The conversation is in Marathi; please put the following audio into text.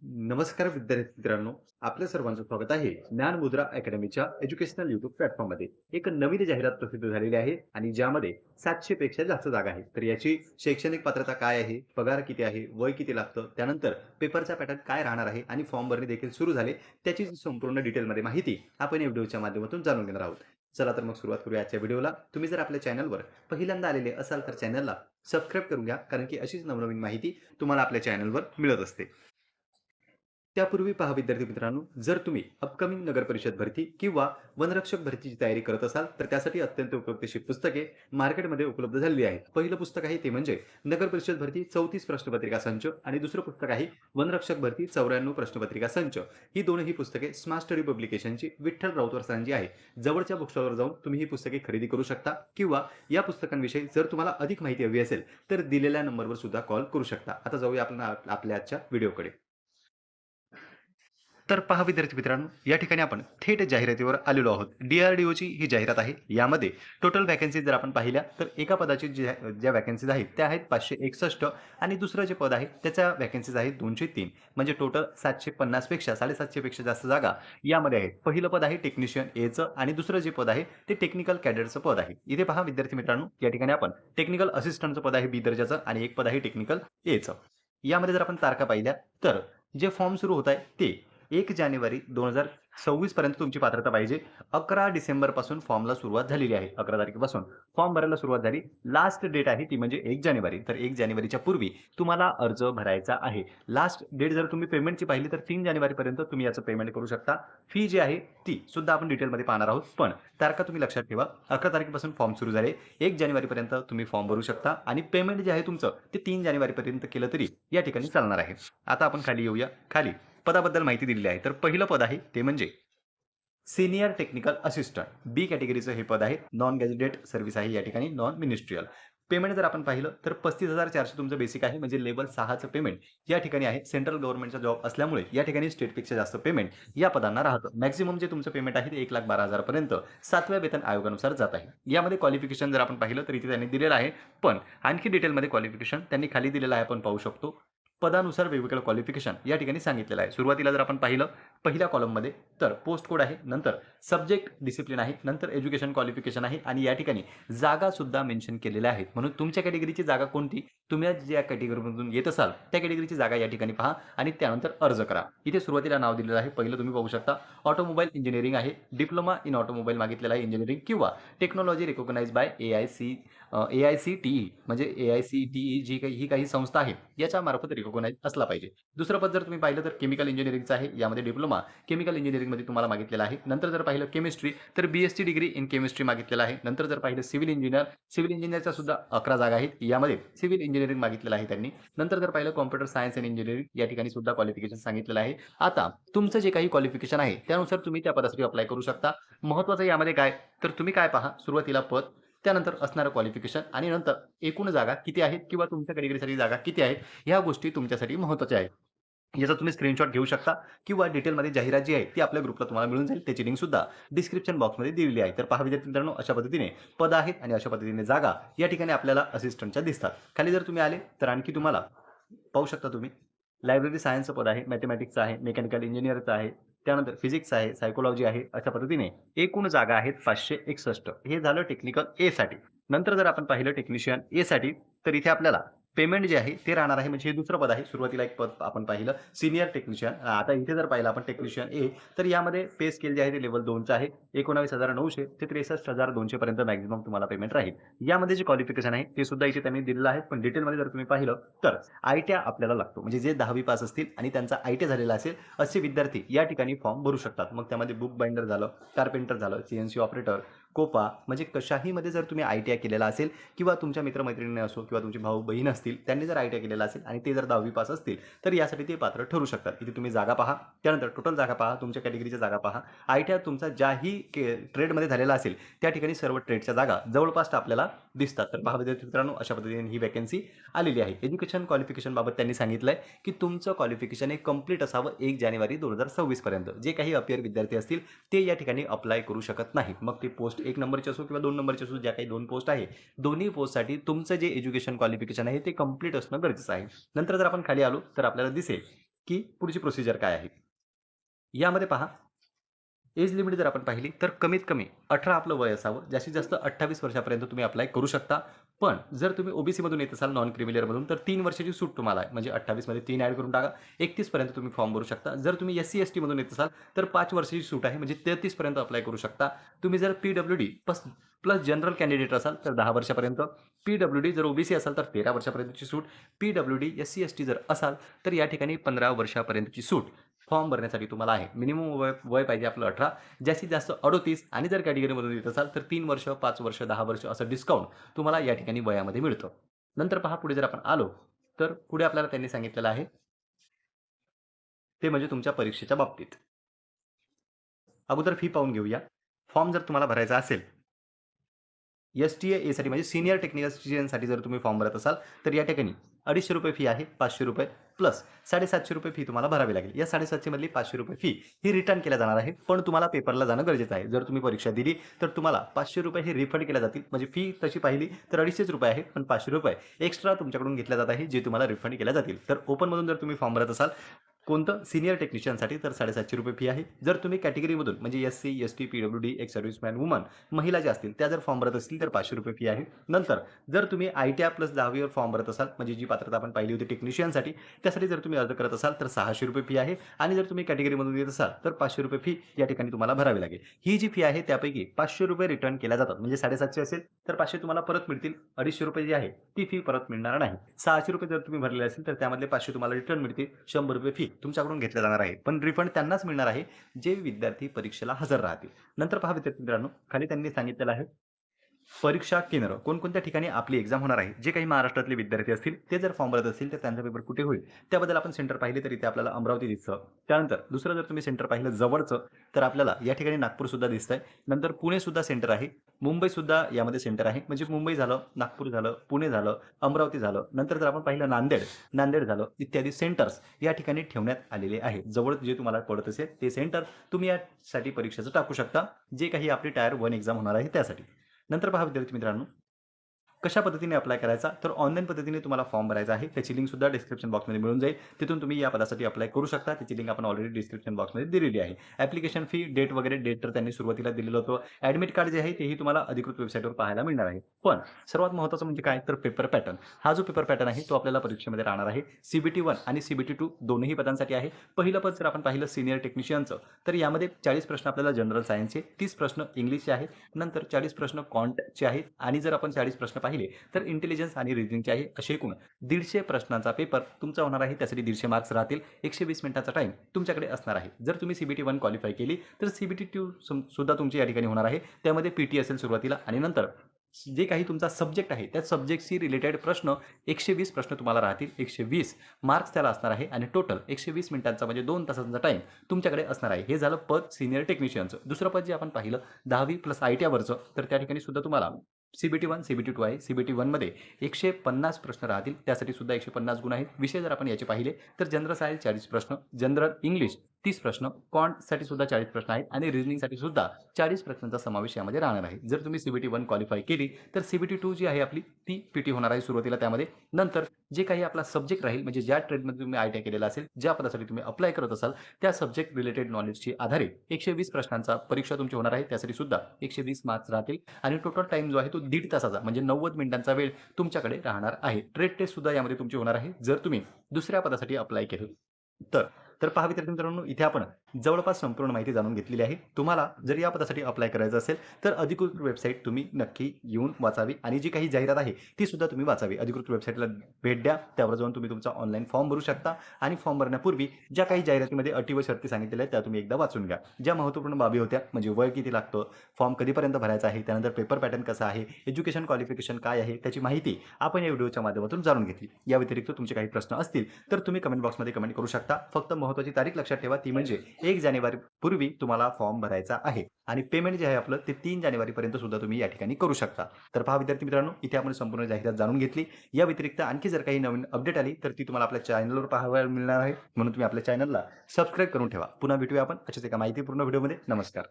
नमस्कार विद्यार्थी मित्रांनो, आपल्या सर्वांचं स्वागत आहे ज्ञान मुद्रा अकॅडमीच्या एज्युकेशनल युट्यूब प्लॅटफॉर्ममध्ये. एक नवीन जाहिरात प्रसिद्ध झालेली आहे आणि ज्यामध्ये 700 पेक्षा जास्त जागा आहेत. तर याची शैक्षणिक पात्रता काय आहे, पगार किती आहे, वय किती लागतं, त्यानंतर पेपरचा पॅटर्न काय राहणार आहे आणि फॉर्म भरणे देखील सुरू झाले, त्याची संपूर्ण डिटेलमध्ये माहिती आपण या व्हिडिओच्या माध्यमातून जाणून घेणार आहोत. चला तर मग सुरुवात करूया आजच्या व्हिडिओला. तुम्ही जर आपल्या चॅनलवर पहिल्यांदा आलेले असाल तर चॅनलला सबस्क्राईब करून घ्या, कारण की अशीच नवनवीन माहिती तुम्हाला आपल्या चॅनलवर मिळत असते. त्यापूर्वी पहा विद्यार्थी मित्रांनो, जर तुम्ही अपकमिंग नगर परिषद भरती किंवा वनरक्षक भरतीची तयारी करत असाल, तर त्यासाठी अत्यंत उपयुक्त अशी पुस्तके मार्केटमध्ये उपलब्ध झालेली आहेत. पहिलं पुस्तक आहे ते म्हणजे नगर परिषद भरती 34 प्रश्नपत्रिका संच आणि दुसरं पुस्तक आहे वनरक्षक भरती 94 प्रश्नपत्रिका संच. ही दोनही पुस्तके स्मार्ट स्टडी पब्लिकेशनची विठ्ठल राऊतवर सरांची आहे. जवळच्या बुकस्टॉलवर जाऊन तुम्ही ही पुस्तके खरेदी करू शकता किंवा या पुस्तकांविषयी जर तुम्हाला अधिक माहिती हवी असेल, तर दिलेल्या नंबरवर सुद्धा कॉल करू शकता. आता जाऊया आपण आपल्या आजच्या व्हिडिओकडे. तर पहा विद्यार्थी मित्रांनो, या ठिकाणी आपण थेट जाहिरातीवर आलेलो आहोत. DRDOची ही जाहिरात आहे. यामध्ये टोटल व्हॅकन्सी जर आपण पाहिल्या, तर एका पदाची ज्या व्हॅकन्सीज आहेत त्या आहेत 561 आणि दुसरं जे पद आहे त्याच्या व्हॅकन्सीज आहेत 203. म्हणजे टोटल 750 पेक्षा 750 पेक्षा जास्त जागा यामध्ये आहेत. पहिलं पद आहे टेक्निशियन एचं आणि दुसरं जे पद आहे ते टेक्निकल कॅडेटचं पद आहे. इथे पहा विद्यार्थी मित्रांनो, या ठिकाणी आपण टेक्निकल असिस्टंटचं पद आहे बी दर्जाचं आणि एक पद आहे टेक्निकल एचं. यामध्ये जर आपण तारखा पाहिल्या, तर जे फॉर्म सुरू होत आहे ते 1 जानेवारी 2026 पर्यंत तुमची पात्रता पाहिजे. 11 डिसेंबरपासून फॉर्मला सुरुवात झालेली आहे. 11 तारखेपासून फॉर्म भरायला सुरुवात झाली. लास्ट डेट आहे ती म्हणजे 1 जानेवारी. तर 1 जानेवारीच्या पूर्वी तुम्हाला अर्ज भरायचा आहे. लास्ट डेट जर तुम्ही पेमेंटची पाहिली तर 3 जानेवारीपर्यंत तुम्ही याचं पेमेंट करू शकता. फी जी आहे ती सुद्धा आपण डिटेलमध्ये पाहणार आहोत. पण तारखा तुम्ही लक्षात ठेवा. 11 तारखेपासून फॉर्म सुरू झाले. 1 जानेवारीपर्यंत तुम्ही फॉर्म भरू शकता आणि पेमेंट जे आहे तुमचं ते 3 जानेवारीपर्यंत केलं तरी या ठिकाणी चालणार आहे. आता आपण खाली येऊया. खाली पदाबद्दल माहिती दिलेली आहे. तर पहिलं पद आहे ते म्हणजे सीनियर टेक्निकल असिस्टंट बी कॅटेगरीचं हे पद आहे. नॉन गॅझेटेड सर्व्हिस आहे या ठिकाणी, नॉन मिनिस्ट्रियल. पेमेंट जर आपण पाहिलं तर 35,400 तुमचं बेसिक आहे, म्हणजे लेव्हल 6चं पेमेंट या ठिकाणी आहे. सेंट्रल गव्हर्नमेंटचा जॉब असल्यामुळे या ठिकाणी स्टेटपेक्षा जास्त पेमेंट या पदांना राहतं. मॅक्सिमम जे तुमचं पेमेंट आहे ते 1,12,000 पर्यंत 7व्या वेतन आयोगानुसार जात आहे. यामध्ये क्वालिफिकेशन जर आपण पाहिलं तर इथे त्यांनी दिलेलं आहे, पण आणखी डिटेलमध्ये क्वालिफिकेशन त्यांनी खाली दिलेलं आहे, आपण पाहू शकतो. पदानुसार वेगवेगळं क्वालिफिकेशन या ठिकाणी सांगितलेलं आहे. सुरुवातीला जर आपण पाहिलं पहिल्या कॉलममध्ये, तर पोस्ट कोड आहे, नंतर सब्जेक्ट डिसिप्लिन आहे, नंतर एज्युकेशन क्वालिफिकेशन आहे आणि या ठिकाणी जागा सुद्धा मेन्शन केलेल्या आहेत. म्हणून तुमच्या कॅटेगरीची जागा कोणती, तुम्ही ज्या कॅटेगरीमधून येत असाल त्या कॅटेगरीची जागा या ठिकाणी पहा आणि त्यानंतर अर्ज करा. इथे सुरुवातीला नाव दिलेलं आहे. पहिलं तुम्ही पाहू शकता ऑटोमोबाईल इंजिनिअरिंग आहे. डिप्लोमा इन ऑटोमोबाईल मागितलेला आहे इंजिनिअरिंग किंवा टेक्नॉलॉजी रिकॉग्नाइज्ड बाय AICTE, म्हणजे AICTE जी काही ही काही संस्था आहे याच्या मार्फत रिकॉग्नाइज असला पाहिजे. दुसरं पद जर तुम्ही पाहिलं तर केमिकल इंजिनिअरिंगचं आहे. यामध्ये डिप्लोमा केमिकल इंजिनिअरिंगमध्ये तुम्हाला मागितलेला आहे. नंतर जर पाहिलं केमिस्ट्री, तर BSc डिग्री इन केमिस्ट्री मागितलेला आहे. नंतर जर पाहिलं सिव्हिल इंजिनिअरच्या सुद्धा 11 जागा आहेत. यामध्ये सिव्हिल इंजिनिअरिंग मागितलेलं आहे त्यांनी. नंतर जर पाहिलं कॉम्प्युटर सायन्स अँड इंजिनिअरिंग, या ठिकाणी सुद्धा क्वालिफिकेशन सांगितलेलं आहे. आता तुमचं जे काही क्वालिफिकेशन आहे त्यानुसार तुम्ही त्या पदासाठी अप्लाय करू शकता. महत्त्वाचं यामध्ये काय, तर तुम्ही काय पहा, सुरुवातीला पद, त्यानंतर असणारं क्वालिफिकेशन आणि नंतर एकूण जागा किती आहेत किंवा तुमच्या कॅटेगरीसाठी जागा किती आहेत, ह्या गोष्टी तुमच्यासाठी महत्त्वाच्या आहेत. याचा तुम्ही स्क्रीनशॉट घेऊ शकता किंवा डिटेलमध्ये जाहिरात जी आहे ती आपल्या ग्रुपला तुम्हाला मिळून जाईल. त्याची लिंक सुद्धा डिस्क्रिप्शन बॉक्समध्ये दिलेली आहे. तर पहा विद्यार्थी मित्रांनो, अशा पद्धतीने पद आहेत आणि अशा पद्धतीने जागा या ठिकाणी आपल्याला असिस्टंटच्या दिसतात. खाली जर तुम्ही आले तर आणखी तुम्हाला पाहू शकता तुम्ही लायब्ररी सायन्सचं पद आहे, मॅथमॅटिक्सचं आहे, मेकॅनिकल इंजिनिअरचं आहे, त्यानंतर फिजिक्स आहे, सायकोलॉजी आहे. अशा पद्धतीने एकूण जागा आहेत 561. हे झालं टेक्निकल एसाठी. नंतर जर आपण पाहिलं टेक्निशियन एसाठी, तर इथे आपल्याला पेमेंट जे आहे ते राहणार आहे, म्हणजे हे दुसरं पद आहे. सुरुवातीला एक पद आपण पाहिलं सीनियर टेक्निशियन. आता इथे जर पाहिलं आपण टेक्निशियन ए, तर यामध्ये पे स्केल जे आहे ते लेव्हल 2चं आहे. 19,900 ते 63,200 पर्यंत मॅक्सिमम तुम्हाला पेमेंट राहील. यामध्ये जे क्वालिफिकेशन आहे ते सुद्धा इथे त्यांनी दिलेलं आहे. पण डिटेलमध्ये जर तुम्ही पाहिलं तर ITI आपल्याला लागतो, म्हणजे जे 10वी पास असतील आणि त्यांचा ITI झालेला असेल असे विद्यार्थी या ठिकाणी फॉर्म भरू शकतात. मग त्यामध्ये बुक बाइंडर झालं, कारपेंटर झालं, CNC ऑपरेटर, कोपा, म्हणजे कशाहीमध्ये जर तुम्ही ITI केलेला असेल किंवा तुमच्या मित्रमैत्रिणी असो किंवा तुमचे भाऊ बहीण असतील त्यांनी जर ITI केलेला असेल आणि ते जर 10वी पास असतील तर यासाठी ते पात्र ठरू शकतात. इथे तुम्ही जागा पहा, त्यानंतर टोटल जागा पहा, तुमच्या कॅटेगरीच्या जागा पहा. ITI तुमचा ज्याही ट्रेडमध्ये झालेला असेल त्या ठिकाणी सर्व ट्रेडच्या जागा जवळपास आपल्याला दिसतात. तर पहा विद्यार्थी मित्रांनो, अशा पद्धतीने ही वॅकन्सी आलेली आहे. एज्युकेशन क्वालिफिकेशन बाबत त्यांनी सांगितलंय की तुमचं क्वालिफिकेशन हे कंप्लीट असावं 1 जानेवारी 2026 पर्यंत. जे काही अपियर विद्यार्थी असतील ते या ठिकाणी अप्लाय करू शकत नाहीत. मग ते पोस्ट 1 नंबरची असो किंवा 2 नंबरची असो, ज्या काही 2 पोस्ट आहे, दोन्ही पोस्टसाठी तुमचं जे एज्युकेशन क्वालिफिकेशन आहे ते कंप्लीट असणं गरजेचं आहे. नंतर जर आपण खाली आलो तर आपल्याला दिसेल की पुढची प्रोसिजर काय आहे. यामध्ये पहा, एज लिमिट जर आपण पाहिली तर कमीत कमी 18 आपलं वय असावं. जास्तीत जास्त 28 वर्षापर्यंत तुम्ही अप्लाय करू शकता. पण जर तुम्ही ओ मधून येत असाल, नॉन क्रिमिलियरमधून, तर 3 वर्षाची सूट तुम्हाला आहे. म्हणजे 28 मध्ये 3 ॲड करून टाका. 31 पर्यंत तुम्ही फॉर्म भरू शकता. जर तुम्ही एस-सी-एस-टी मधून येत असाल तर 5 वर्षाची सूट आहे. म्हणजे 33 पर्यंत अप्लाय करू शकता. तुम्ही जर P-W-D plus plus general candidate असाल तर 10 वर्षापर्यंत. पी-डब्ल्यू-डी जर ओ असाल तर 13 वर्षापर्यंतची सूट. पी-डब्ल्यू-डी, एस-सी-एस-टी जर असाल तर या ठिकाणी 15 वर्षापर्यंतची सूट फॉर्म भरण्यासाठी तुम्हाला आहे. मिनिमम वय वय पाहिजे आपलं 18, जास्तीत जास्त 38 आणि जर कॅटेगरीमधून येत असाल तर 3 वर्ष, 5 वर्ष, 10 वर्ष असं डिस्काउंट तुम्हाला या ठिकाणी वयामध्ये मिळतं. नंतर पहा पुढे जर आपण आलो, तर पुढे आपल्याला त्यांनी सांगितलेलं आहे, ते म्हणजे तुमच्या परीक्षेच्या बाबतीत. अगोदर फी पाहून घेऊया. फॉर्म जर तुम्हाला भरायचा असेल, एस-टी-ए-साठी म्हणजे सीनियर टेक्निशियनसाठी जर तुम्ही फॉर्म भरत असाल, तर या ठिकाणी ₹250 फी आहे. ₹500 प्लस ₹750 फी तुम्हाला भरावी लागेल. या 750 मधली ₹500 फी ही रिटर्न केल्या जाणार आहे. पण तुम्हाला पेपरला जाणं गरजेचं आहे. जर तुम्ही परीक्षा दिली, तर तुम्हाला ₹500 हे रिफंड केल्या जातील. म्हणजे फी तशी पाहिली तर ₹250 आहे. पण ₹500 एक्स्ट्रा तुमच्याकडून घेतल्या जात आहे, जे तुम्हाला रिफंड केल्या जातील. तर ओपनमधून जर तुम्ही फॉर्म भरत असाल, कोणतं सीनियर टेक्निशियनसाठी तर ₹750 फी आहे. जर तुम्ही कॅटेगरीमधून म्हणजे Sc, ST, P-W-D, ex serviceman woman, महिला ज्या असतील त्या जर फॉर्म भरत असतील तर ₹500 फी आहे. नंतर जर तुम्ही आय-टी-आय प्लस 10वी वर फॉर्म भरत असाल, म्हणजे जी पात्रता आपण पाहिली होती टेक्निशियनसाठी, त्यासाठी जर तुम्ही अर्ज करत असाल तर ₹600 फी आहे आणि जर तुम्ही कॅटेगरीमधून येत असाल तर ₹500 फी या ठिकाणी तुम्हाला भरावी लागेल. ही जी फी आहे त्यापैकी ₹500 रिटर्न केल्या जातात. म्हणजे 750 असेल तर 500 तुम्हाला परत मिळतील. ₹250 जी आहे ती फी परत मिळणार नाही. ₹600 जर तुम्ही भरलेले असेल तर त्यामधले 500 तुम्हाला रिटर्न मिळतील. ₹100 फी तुमच्याकडून घेतल्या जाणार आहे. पण रिफंड त्यांनाच मिळणार आहे जे विद्यार्थी परीक्षेला हजर राहतील. नंतर पहा विद्यार्थी मित्रांनो, खाली त्यांनी सांगितलेलं आहे परीक्षा केंद्र कोणकोणत्या ठिकाणी आपली एक्झाम होणार आहे. जे काही महाराष्ट्रातले विद्यार्थी असतील ते जर फॉर्म भरत असतील तर त्यांचा पेपर कुठे होईल त्याबद्दल आपण सेंटर पाहिले तर इथे आपल्याला अमरावती दिसतं. त्यानंतर दुसरं जर तुम्ही सेंटर पाहिलं जवळचं तर आपल्याला या ठिकाणी नागपूर सुद्धा दिसतंय. नंतर पुणे सुद्धा सेंटर आहे. मुंबई सुद्धा यामध्ये सेंटर आहे. म्हणजे मुंबई झालं, नागपूर झालं, पुणे झालं, अमरावती झालं. नंतर जर आपण पाहिलं नांदेड झालं इत्यादी सेंटर्स या ठिकाणी ठेवण्यात आलेले आहेत. जवळ जे तुम्हाला पडत असेल ते सेंटर तुम्ही यासाठी परीक्षेचं टाकू शकता. जे काही आपली टायर 1 एक्झाम होणार आहे त्यासाठी. नंतर पहा विद्यार्थी मित्रांनो, कशा पद्धतीने अप्लाय करायचा तर ऑनलाईन पद्धतीने तुम्हाला फॉर्म भरायचा आहे. त्याची लिंक सुद्धा डिस्क्रिप्शन बॉक्समध्ये मिळून जाईल. तिथून तुम्ही या पदासाठी अप्लाय करू शकता. त्याची लिंक आपण ऑलरेडी डिस्क्रिप्शन बॉक्समध्ये दिलेली आहे. ॲप्लिकेशन फी, डेट वगैरे डेट तर त्यांनी सुरुवातीला दिलेलं होतं. ॲडमिट कार्ड जे आहे तेही तुम्हाला अधिकृत वेबसाईटवर पाहायला मिळणार आहे. पण सर्वात महत्त्वाचं म्हणजे काय तर पेपर पॅटर्न. हा जो पेपर पॅटर्न आहे तो आपल्याला परीक्षेमध्ये राहणार आहे. CBT 1 आणि CBT 2 दोन्ही पदांसाठी आहे. पहिलं पद जर आपण पाहिलं सीनियर टेक्निशियनचं तर यामध्ये 40 प्रश्न आपल्याला जनरल सायन्सचे, 30 प्रश्न इंग्लिशचे आहेत. नंतर 40 प्रश्न क्वांटचे आहेत आणि जर आपण 40 प्रश्न पाहिले तर इंटेलिजन्स आणि रिझनिंगचे आहे. असे एकूण 150 प्रश्नांचा पेपर तुमचा होणार आहे. त्यासाठी 150 मार्क्स राहतील. 120 मिनिटांचा टाईम तुमच्याकडे असणार आहे. जर तुम्ही CBT 1 क्वालिफाय केली तर CBT 2 सुद्धा तुमची या ठिकाणी होणार आहे. त्यामध्ये PT असेल सुरुवातीला आणि नंतर जे काही तुमचा सब्जेक्ट आहे त्या सब्जेक्टशी रिलेटेड प्रश्न 120 प्रश्न तुम्हाला राहतील. 120 मार्क्स त्याला असणार आहे आणि टोटल 120 मिनिटांचा म्हणजे 2 तासांचा टाईम तुमच्याकडे असणार आहे. हे झालं पद सीनियर टेक्निशियनचं. दुसरं पद जे आपण पाहिलं 10वी प्लस ITI वरचं तर त्या ठिकाणी सुद्धा तुम्हाला CBT 1, CBT 2 आहे. CBT 1 मध्ये 150 प्रश्न राहतील. त्यासाठी सुद्धा 150 गुण आहेत. विषय जर आपण याचे पाहिले तर जनरल सायन्स 40 प्रश्न, जनरल इंग्लिश 30 प्रश्न, क्वांटसाठी सुद्धा 40 प्रश्न आहेत आणि रिझनिंगसाठी सुद्धा 40 प्रश्नांचा समावेश यामध्ये राहणार आहे. जर तुम्ही CBT 1 क्वालिफाय केली तर CBT 2 जी आहे आपली ती PT होणार आहे सुरुवातीला त्यामध्ये. नंतर जे काही आपला सब्जेक्ट राहील म्हणजे ज्या ट्रेडमध्ये तुम्ही ITI केलेला असेल, ज्या पदासाठी तुम्ही अप्लाय करत असाल त्या सब्जेक्ट रिलेटेड नॉलेजची आधारे 120 प्रश्नांचा परीक्षा तुमची होणार आहे. त्यासाठी सुद्धा 120 मार्क्स राहतील आणि टोटल टाईम जो आहे तो 1.5 तासाचा म्हणजे 90 मिनिटांचा वेळ तुमच्याकडे राहणार आहे. ट्रेड टेस्ट सुद्धा यामध्ये तुमची होणार आहे जर तुम्ही दुसऱ्या पदासाठी अप्लाय केलं तर. तर पहा विद्यार्थी मित्रांनो, इथे आपण जवळपास संपूर्ण माहिती जाणून घेतलेली आहे. तुम्हाला जर या पदासाठी अप्लाय करायचं असेल तर अधिकृत वेबसाईट तुम्ही नक्की येऊन वाचावी आणि जी काही जाहिरात आहे ती सुद्धा तुम्ही वाचावी. अधिकृत वेबसाईटला भेट द्या. त्यावर जाऊन तुम्ही तुमचा ऑनलाईन फॉर्म भरू शकता आणि फॉर्म भरण्यापूर्वी ज्या काही जाहिरातीमध्ये अटी व शर्ती सांगितलेल्या आहेत त्या तुम्ही एकदा वाचून घ्या. ज्या महत्त्वपूर्ण बाबी होत्या म्हणजे वय किती लागतं, फॉर्म कधीपर्यंत भरायचा आहे, त्यानंतर पेपर पॅटर्न कसा आहे, एज्युकेशन क्वालिफिकेशन काय आहे त्याची माहिती आपण या व्हिडिओच्या माध्यमातून जाणून घेतली. या व्यतिरिक्त तुमचे काही प्रश्न असतील तर तुम्ही कमेंट बॉक्समध्ये कमेंट करू शकता. फक्त महत्त्वाची तारीख लक्षात ठेवा ती म्हणजे 1 जानेवारी पूर्वी तुम्हाला फॉर्म भरायचा आहे आणि पेमेंट जे आहे आपलं ते 3 जानेवारीपर्यंत सुद्धा तुम्ही या ठिकाणी करू शकता. तर पहा विद्यार्थी मित्रांनो, इथे आपण संपूर्ण जाहिरात जाणून घेतली. या व्यतिरिक्त आणखी जर काही नवीन अपडेट आली तर ती तुम्हाला आपल्या चॅनलवर पाहायला मिळणार आहे. म्हणून तुम्ही आपल्या चॅनलला सबस्क्राईब करून ठेवा. पुन्हा भेटूया आपण अशाच एका माहितीपूर्ण व्हिडिओमध्ये. नमस्कार.